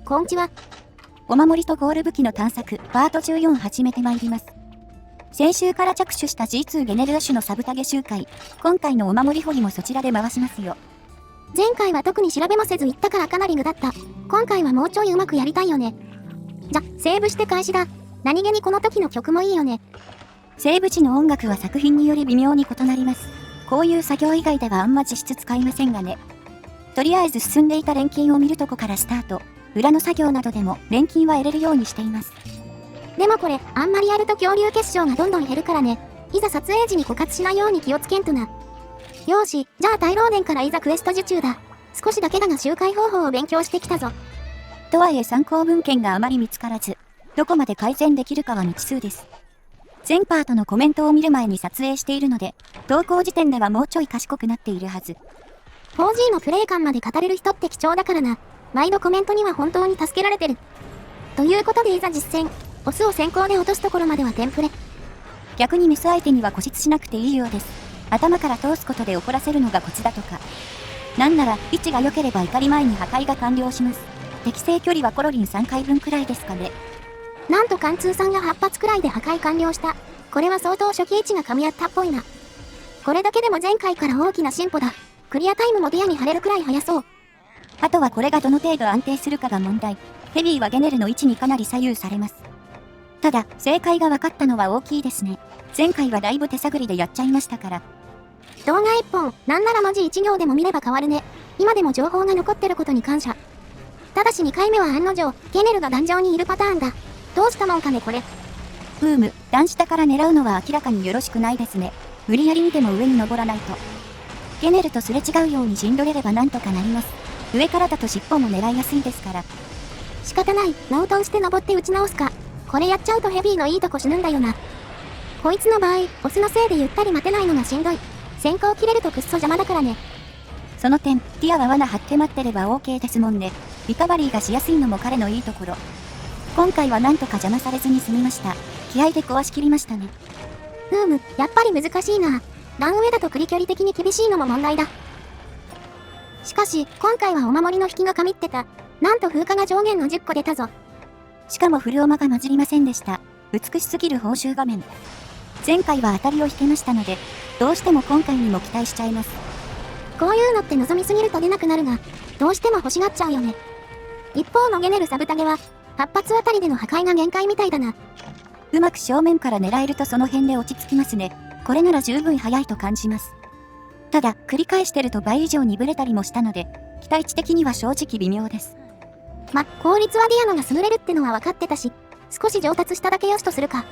こんちは。お守りとゴール武器の探索、パート14始めてまいります。先週から着手した G2 ゲネルアッシュのサブタゲ周回、今回のお守り掘りもそちらで回しますよ。前回は特に調べもせず行ったからかなり無だった。今回はもうちょいうまくやりたいよね。じゃ、セーブして開始だ。何気にこの時の曲もいいよね。セーブ時の音楽は作品により微妙に異なります。こういう作業以外ではあんま実質使いませんがね。とりあえず進んでいた錬金を見るとこからスタート。裏の作業などでも錬金は得れるようにしています。でもこれ、あんまりやると恐竜結晶がどんどん減るからね。いざ撮影時に枯渇しないように気をつけんとな。よーし、じゃあ大老年からいざクエスト受注だ。少しだけだが周回方法を勉強してきたぞ。とはいえ参考文献があまり見つからず、どこまで改善できるかは未知数です。全パートのコメントを見る前に撮影しているので、投稿時点ではもうちょい賢くなっているはず。4G のプレイ感まで語れる人って貴重だからな。毎度コメントには本当に助けられてる。ということでいざ実践。オスを先行で落とすところまではテンプレ。逆にメス相手には固執しなくていいようです。頭から通すことで怒らせるのがコツだとか。なんなら、位置が良ければ怒り前に破壊が完了します。適正距離はコロリン3回分くらいですかね。なんと貫通さんが8発くらいで破壊完了した。これは相当初期位置が噛み合ったっぽいな。これだけでも前回から大きな進歩だ。クリアタイムもディアに貼れるくらい速そう。あとはこれがどの程度安定するかが問題。ヘビーはゲネルの位置にかなり左右されます。ただ、正解が分かったのは大きいですね。前回はだいぶ手探りでやっちゃいましたから。動画1本、なんなら文字1行でも見れば変わるね。今でも情報が残ってることに感謝。ただし2回目は案の定、ゲネルが壇上にいるパターンだ。どうしたもんかねこれ。段下から狙うのは明らかによろしくないですね。無理やり見ても上に登らないと。ゲネルとすれ違うように陣取れればなんとかなります。上からだと尻尾も狙いやすいですから。仕方ない、ノートンして登って打ち直すか。これやっちゃうとヘビーのいいとこ死ぬんだよな。こいつの場合、オスのせいでゆったり待てないのがしんどい。先行切れるとくっそ邪魔だからね。その点、ティアは罠張って待ってれば OK ですもんね。リカバリーがしやすいのも彼のいいところ。今回はなんとか邪魔されずに済みました。気合で壊しきりましたね。やっぱり難しいな。ラン上だとクリ距離的に厳しいのも問題だ。しかし、今回はお守りの引きが神ってた。なんと風化が上限の10個出たぞ。しかもフルオマが混じりませんでした。美しすぎる報酬画面。前回は当たりを引けましたので、どうしても今回にも期待しちゃいます。こういうのって望みすぎると出なくなるが、どうしても欲しがっちゃうよね。一方のゲネルサブタゲは、8発あたりでの破壊が限界みたいだな。うまく正面から狙えるとその辺で落ち着きますね。これなら十分早いと感じます。ただ、繰り返してると倍以上にブレたりもしたので、期待値的には正直微妙です。効率はディアノが優れるってのは分かってたし、少し上達しただけよしとするか。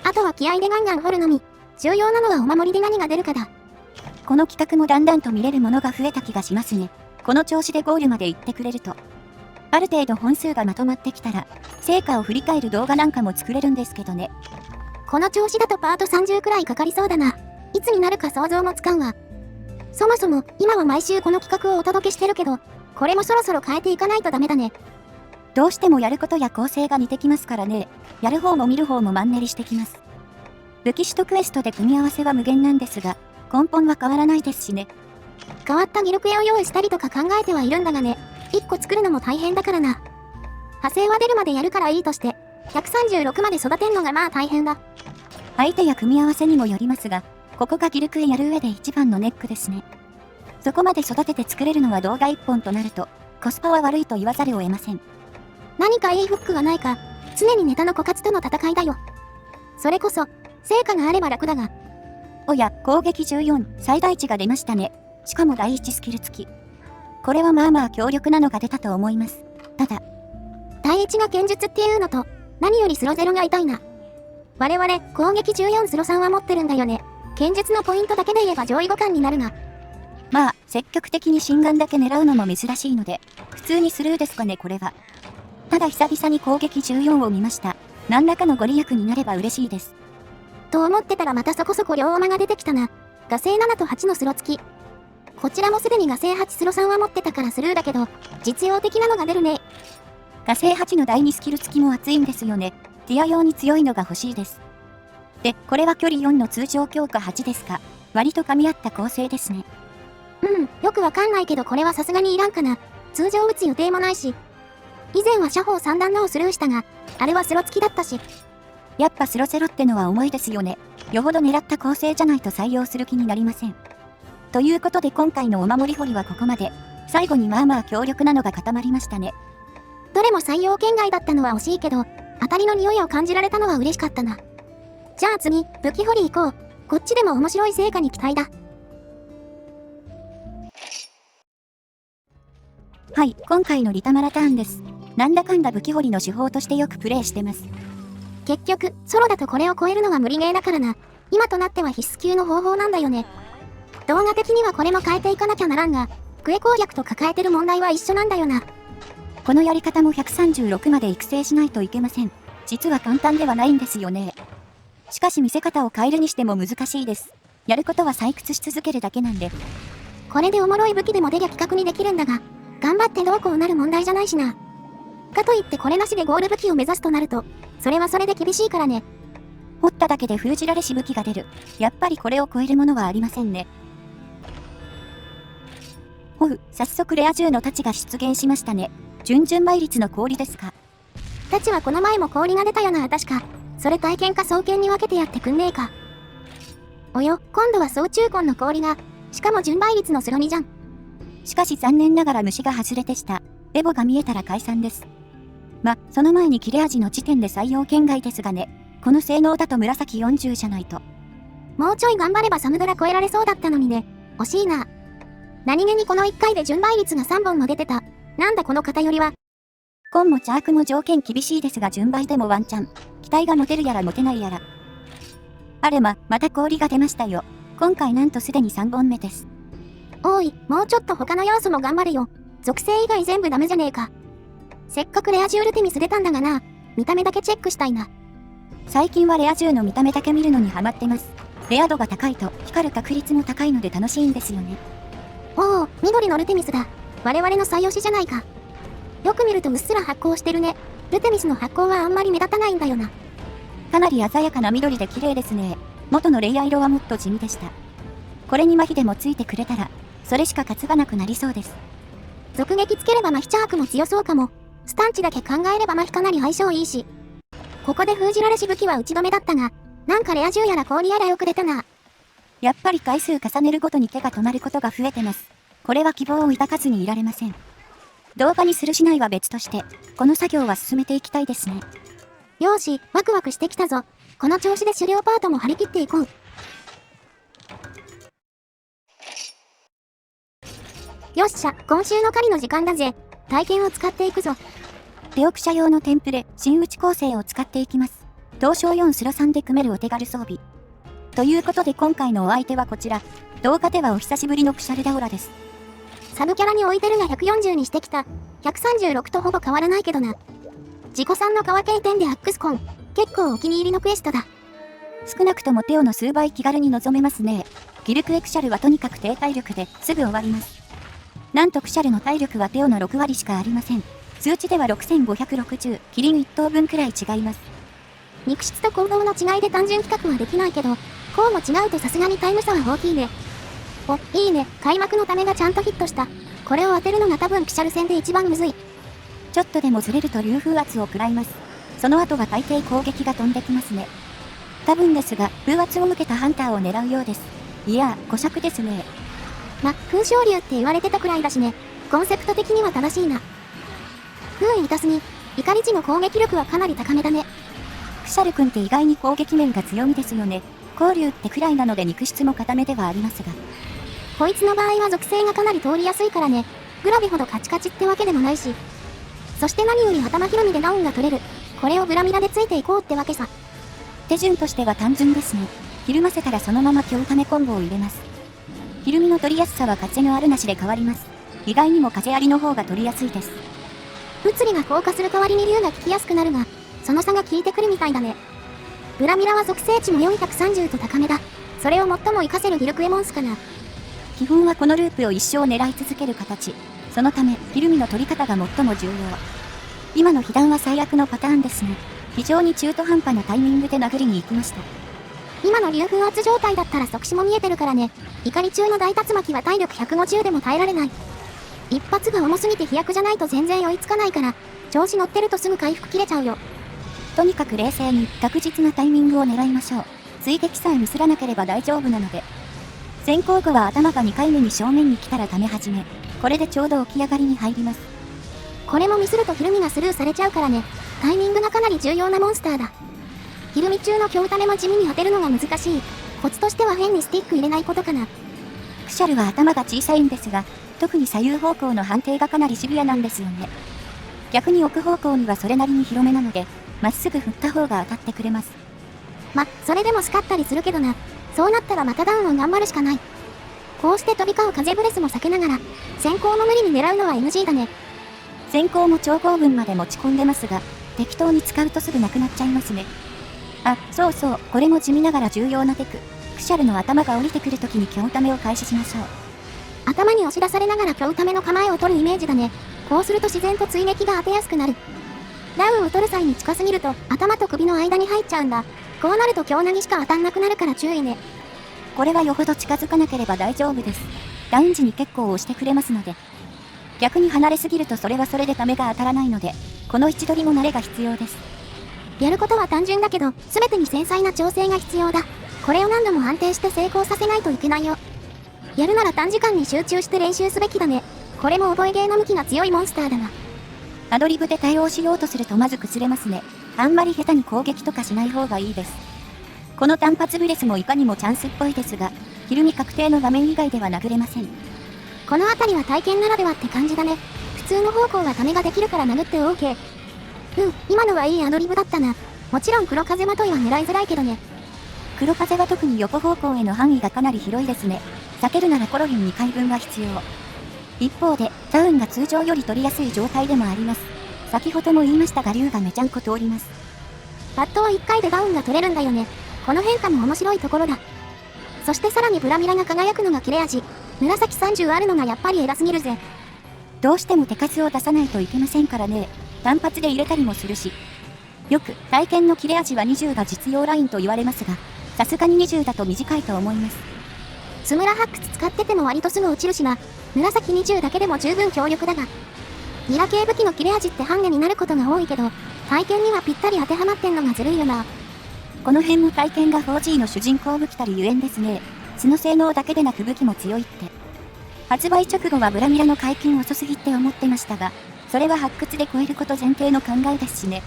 あとは気合でガンガン掘るのみ。重要なのはお守りで何が出るかだ。この企画もだんだんと見れるものが増えた気がしますね。この調子でゴールまで行ってくれると。ある程度本数がまとまってきたら、成果を振り返る動画なんかも作れるんですけどね。この調子だとパート30くらいかかりそうだな。いつになるか想像もつかんわ。そもそも、今は毎週この企画をお届けしてるけど、これもそろそろ変えていかないとダメだね。どうしてもやることや構成が似てきますからね。やる方も見る方もマンネリしてきます。武器種とクエストで組み合わせは無限なんですが、根本は変わらないですしね。変わったギルクエを用意したりとか考えてはいるんだがね、1個作るのも大変だからな。派生は出るまでやるからいいとして、136まで育てんのがまあ大変だ。相手や組み合わせにもよりますが、ここがギルクエやる上で一番のネックですね。そこまで育てて作れるのは動画1本となると、コスパは悪いと言わざるを得ません。何かいいフックがないか、常にネタの枯渇との戦いだよ。それこそ、成果があれば楽だが。おや、攻撃14、最大値が出ましたね。しかも第1スキル付き。これはまあまあ強力なのが出たと思います。ただ、第1が剣術っていうのと、何よりスロゼロが痛いな。我々、攻撃14スロ3は持ってるんだよね。剣術のポイントだけで言えば上位互換になるが。まあ、積極的に心眼だけ狙うのも珍しいので、普通にスルーですかねこれは。ただ久々に攻撃14を見ました。何らかのご利益になれば嬉しいです。と思ってたらまたそこそこ両馬が出てきたな。画星7と8のスロ付き。こちらもすでに画星8スロ3は持ってたからスルーだけど、実用的なのが出るね。画星8の第2スキル付きも熱いんですよね。ティア用に強いのが欲しいです。で、これは距離4の通常強化8ですか。割と噛み合った構成ですね。よくわかんないけどこれはさすがにいらんかな。通常打つ予定もないし。以前は射砲三段のをスルーしたが、あれはスロ付きだったし。やっぱスロセロってのは重いですよね。よほど狙った構成じゃないと採用する気になりません。ということで今回のお守り掘りはここまで。最後にまあまあ強力なのが固まりましたね。どれも採用圏外だったのは惜しいけど、当たりの匂いを感じられたのは嬉しかったな。じゃあ次、武器掘り行こう。こっちでも面白い成果に期待だ。はい、今回のリタマラターンです。なんだかんだ武器掘りの手法としてよくプレイしてます。結局、ソロだとこれを超えるのは無理ゲーだからな。今となっては必須級の方法なんだよね。動画的にはこれも変えていかなきゃならんが、クエ攻略と抱えてる問題は一緒なんだよな。このやり方も136まで育成しないといけません。実は簡単ではないんですよね。しかし見せ方を変えるにしても難しいです。やることは採掘し続けるだけなんで。これでおもろい武器でも出りゃ企画にできるんだが、頑張ってどうこうなる問題じゃないしな。かといってこれなしでゴール武器を目指すとなると、それはそれで厳しいからね。掘っただけで封じられし武器が出る。やっぱりこれを超えるものはありませんね。ほう、早速レア銃の太刀が出現しましたね。準々倍率の氷ですか。太刀はこの前も氷が出たよな、確か。それ体験か双剣に分けてやってくんねえか。およ、今度は総中根の氷が、しかも準倍率のスロミじゃん。しかし残念ながら虫が外れでした。エボが見えたら解散です。その前に切れ味の時点で採用圏外ですがね。この性能だと紫40じゃないと。もうちょい頑張ればサムドラ超えられそうだったのにね。惜しいな。何気にこの1回で準倍率が3本も出てた。なんだこの偏りは。コンもチャークも条件厳しいですが順倍でもワンチャン。期待が持てるやら持てないやら。あれまた氷が出ましたよ。今回なんとすでに3本目です。おい、もうちょっと他の要素も頑張れよ。属性以外全部ダメじゃねえか。せっかくレア銃ルテミス出たんだがな。見た目だけチェックしたいな。最近はレア銃の見た目だけ見るのにハマってます。レア度が高いと光る確率も高いので楽しいんですよね。おお、緑のルテミスだ。我々の最推しじゃないか。よく見るとうっすら発光してるね。ルテミスの発光はあんまり目立たないんだよな。かなり鮮やかな緑で綺麗ですね。元のレイヤー色はもっと地味でした。これに麻痺でもついてくれたら、それしか担がなくなりそうです。続撃つければ麻痺チャークも強そうかも。スタンチだけ考えれば麻痺かなり相性いいし。ここで封じられし武器は打ち止めだったが、なんかレア銃やら氷やらよく出たな。やっぱり回数重ねるごとに手が止まることが増えてます。これは希望を抱かずにいられません。動画にするしないは別として、この作業は進めていきたいですね。よーし、ワクワクしてきたぞ。この調子で狩猟パートも張り切っていこう。よっしゃ、今週の狩りの時間だぜ。体験を使っていくぞ。手奥者用のテンプレ、新打ち構成を使っていきます。東証4スロ3で組めるお手軽装備。ということで今回のお相手はこちら。動画ではお久しぶりのクシャルダオラです。サブキャラに置いてるが140にしてきた。136とほぼ変わらないけどな。自己産の川系点でアックスコン。結構お気に入りのクエストだ。少なくともテオの数倍気軽に臨めますね。ギルクエクシャルはとにかく低体力ですぐ終わります。なんとクシャルの体力はテオの6割しかありません。数値では6560、キリン1頭分くらい違います。肉質と行動の違いで単純比較はできないけど、こうも違うとさすがにタイム差は大きいね。お、いいね。開幕のためがちゃんとヒットした。これを当てるのが多分ピシャル戦で一番むずい。ちょっとでもずれると流風圧を食らいます。その後は大抵攻撃が飛んできますね。多分ですが、風圧を向けたハンターを狙うようです。いやー、誤釈ですね。風昇竜って言われてたくらいだしね。コンセプト的には正しいな。風痛すぎ。怒り値の攻撃力はかなり高めだね。クシャル君って意外に攻撃面が強みですよね。光竜ってくらいなので肉質も固めではありますが。こいつの場合は属性がかなり通りやすいからね。グラビほどカチカチってわけでもないし。そして何より頭ひろみでダウンが取れる。これをグラミラでついていこうってわけさ。手順としては単純ですね。ひるませたらそのまま強ためコンボを入れます。ひるみの取りやすさは風のあるなしで変わります。意外にも風ありの方が取りやすいです。物理が硬化する代わりに竜が効きやすくなるが、その差が効いてくるみたいだね。グラミラは属性値も430と高めだ。それを最も活かせるギルクエモンスかな。基本はこのループを一生狙い続ける形。そのため、ひるみの取り方が最も重要。今の被弾は最悪のパターンですね。非常に中途半端なタイミングで殴りに行きました。今の竜風圧状態だったら即死も見えてるからね。怒り中の大竜巻は体力150でも耐えられない。一発が重すぎて飛躍じゃないと全然追いつかないから、調子乗ってるとすぐ回復切れちゃうよ。とにかく冷静に確実なタイミングを狙いましょう。追撃さえミスらなければ大丈夫なので。先行後は頭が2回目に正面に来たら溜め始め。これでちょうど起き上がりに入ります。これもミスるとひるみがスルーされちゃうからね。タイミングがかなり重要なモンスターだ。ひるみ中の強ためも地味に当てるのが難しい。コツとしては変にスティック入れないことかな。クシャルは頭が小さいんですが、特に左右方向の判定がかなりシビアなんですよね。逆に奥方向にはそれなりに広めなので、まっすぐ振った方が当たってくれます。それでもスカったりするけどな。そうなったらまたダウンを頑張るしかない。こうして飛び交う風ブレスも避けながら、先行も無理に狙うのは NG だね。先行も超高分まで持ち込んでますが、適当に使うとすぐなくなっちゃいますね。そうそう、これも地味ながら重要なテク。クシャルの頭が降りてくるときに強ためを開始しましょう。頭に押し出されながら強ための構えを取るイメージだね。こうすると自然と追撃が当てやすくなる。ダウンを取る際に近すぎると頭と首の間に入っちゃうんだ。こうなると強投げしか当たんなくなるから注意ね。これはよほど近づかなければ大丈夫です。ダウン時に結構押してくれますので。逆に離れすぎるとそれはそれでためが当たらないので、この位置取りも慣れが必要です。やることは単純だけど、全てに繊細な調整が必要だ。これを何度も安定して成功させないといけないよ。やるなら短時間に集中して練習すべきだね。これも覚えゲーの向きが強いモンスターだな。アドリブで対応しようとするとまず崩れますね。あんまり下手に攻撃とかしない方がいいです。この単発ブレスもいかにもチャンスっぽいですが、ひるみ確定の画面以外では殴れません。この辺りは体験ならではって感じだね。普通の方向はためができるから殴って OK。今のはいいアドリブだったな。もちろん黒風まといは狙いづらいけどね。黒風は特に横方向への範囲がかなり広いですね。避けるならコロリン2回分は必要。一方で、ダウンが通常より取りやすい状態でもあります。先ほども言いましたが竜がめちゃんこ通ります。パッドは1回でダウンが取れるんだよね。この変化も面白いところだ。そしてさらにブラミラが輝くのが切れ味。紫30あるのがやっぱり偉すぎるぜ。どうしても手数を出さないといけませんからね。単発で入れたりもするし。よく、体験の切れ味は20が実用ラインと言われますが、さすがに20だと短いと思います。スムラ発掘使ってても割とすぐ落ちるしな。紫20だけでも十分強力だが。ギラ系武器の切れ味ってハンデになることが多いけど、体験にはぴったり当てはまってんのがずるいよな。この辺も体験が 4G の主人公武器たるゆえんですね。素の性能だけでなく武器も強いって。発売直後はブラミラの解禁遅すぎって思ってましたが、それは発掘で超えること前提の考えですしね。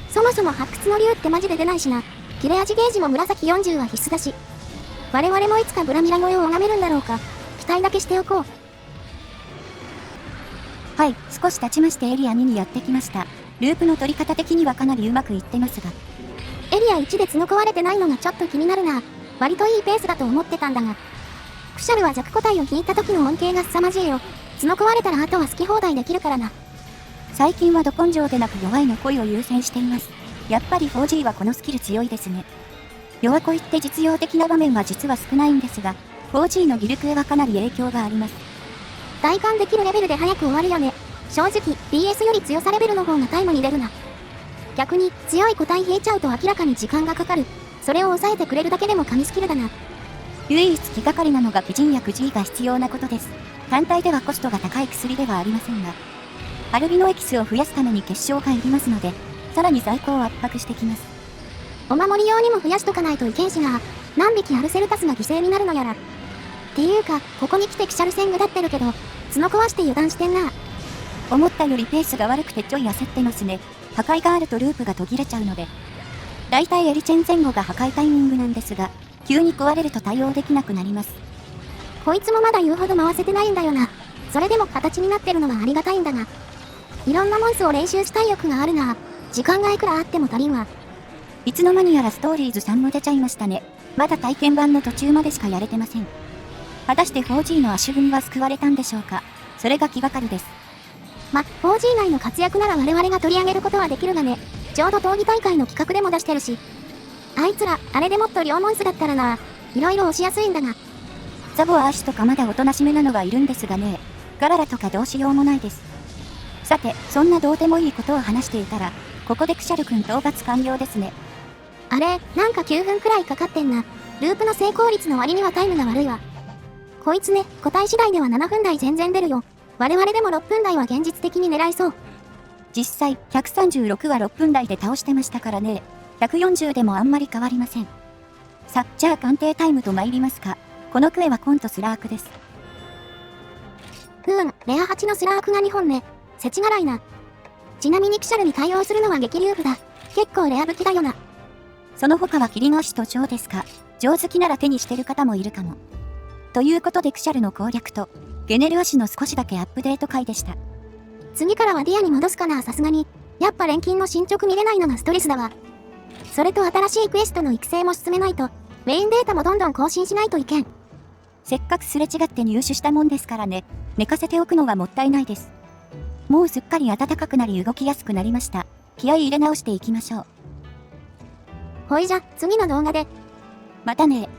そもそも発掘の竜ってマジで出ないしな。切れ味ゲージも紫40は必須だし。我々もいつかブラミラ越えを拝めるんだろうか。期待だけしておこう。はい、少し経ちましてエリア2にやってきました。ループの取り方的にはかなりうまくいってますが。エリア1で角壊れてないのがちょっと気になるな。割といいペースだと思ってたんだが。クシャルは弱個体を引いた時の恩恵が凄まじいよ。角壊れたらあとは好き放題できるからな。最近はど根性でなく弱いの恋を優先しています。やっぱり 4G はこのスキル強いですね。弱恋って実用的な場面は実は少ないんですが、4G のギルクエはかなり影響があります。体感できるレベルで早く終わるよね。正直、DS より強さレベルの方がタイムに出るな。逆に、強い個体引いちゃうと明らかに時間がかかる。それを抑えてくれるだけでも神スキルだな。唯一気がかりなのが美人薬 G が必要なことです。単体ではコストが高い薬ではありませんが、アルビノエキスを増やすために結晶がいりますので、さらに在庫を圧迫してきます。お守り用にも増やしとかないといけんしな。何匹アルセルタスが犠牲になるのやら。っていうか、ここに来てクシャル戦具だってるけど、角壊して油断してんな。思ったよりペースが悪くてちょい焦ってますね。破壊があるとループが途切れちゃうので。だいたいエリチェン前後が破壊タイミングなんですが、急に壊れると対応できなくなります。こいつもまだ言うほど回せてないんだよな。それでも形になってるのはありがたいんだが。いろんなモンスを練習したい欲があるな。時間がいくらあっても足りんわ。いつの間にやらストーリーズ3も出ちゃいましたね。まだ体験版の途中までしかやれてません。果たして 4G の足組は救われたんでしょうか。それが気がかりです。4G 内の活躍なら我々が取り上げることはできるがね。ちょうど闘技大会の企画でも出してるし。あいつら、あれでもっと両モンスだったらな。いろいろ押しやすいんだが。ザボアーシとかまだおとなしめなのはいるんですがね。ガララとかどうしようもないです。さて、そんなどうでもいいことを話していたら、ここでクシャルくん討伐完了ですね。あれ、なんか9分くらいかかってんな。ループの成功率の割にはタイムが悪いわ。こいつね、個体次第では7分台全然出るよ。我々でも6分台は現実的に狙いそう。実際、136は6分台で倒してましたからね。140でもあんまり変わりません。さ、じゃあ鑑定タイムと参りますか。このクエはコンとスラークです。レア8のスラークが2本ね。世知辛いな。ちなみにキシャルに対応するのは激流符だ。結構レア武器だよな。その他は霧の足と蝶ですか。蝶好きなら手にしてる方もいるかも。ということでクシャルの攻略と、ゲネル足の少しだけアップデート回でした。次からはディアに戻すかな。さすがに。やっぱ錬金の進捗見れないのがストレスだわ。それと新しいクエストの育成も進めないと、メインデータもどんどん更新しないといけん。せっかくすれ違って入手したもんですからね。寝かせておくのはもったいないです。もうすっかり暖かくなり動きやすくなりました。気合い入れ直していきましょう。ほいじゃ、次の動画で。またね。